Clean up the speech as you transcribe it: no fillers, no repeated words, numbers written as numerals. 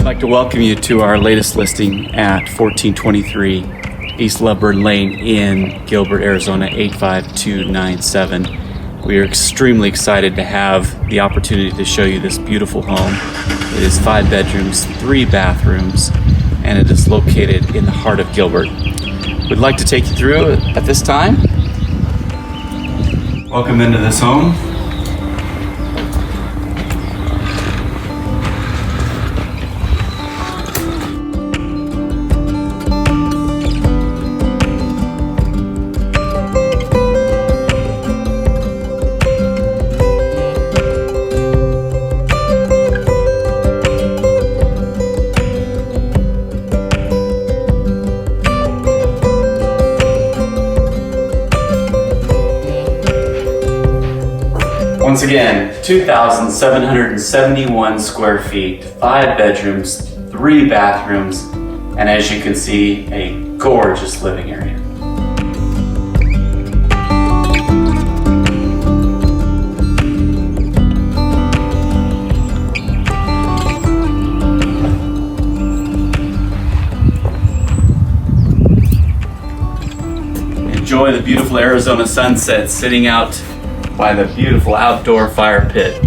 I'd like to welcome you to our latest listing at 1423 East Lovebird Lane in Gilbert, Arizona 85297. We are extremely excited to have the opportunity to show you this beautiful home. It is 5 bedrooms, 3 bathrooms, and it is located in the heart of Gilbert. We'd like to take you through it at this time. Welcome into this home. Once again, 2,771 square feet, 5 bedrooms, 3 bathrooms, and as you can see, a gorgeous living area. Enjoy the beautiful Arizona sunset sitting out by the beautiful outdoor fire pit.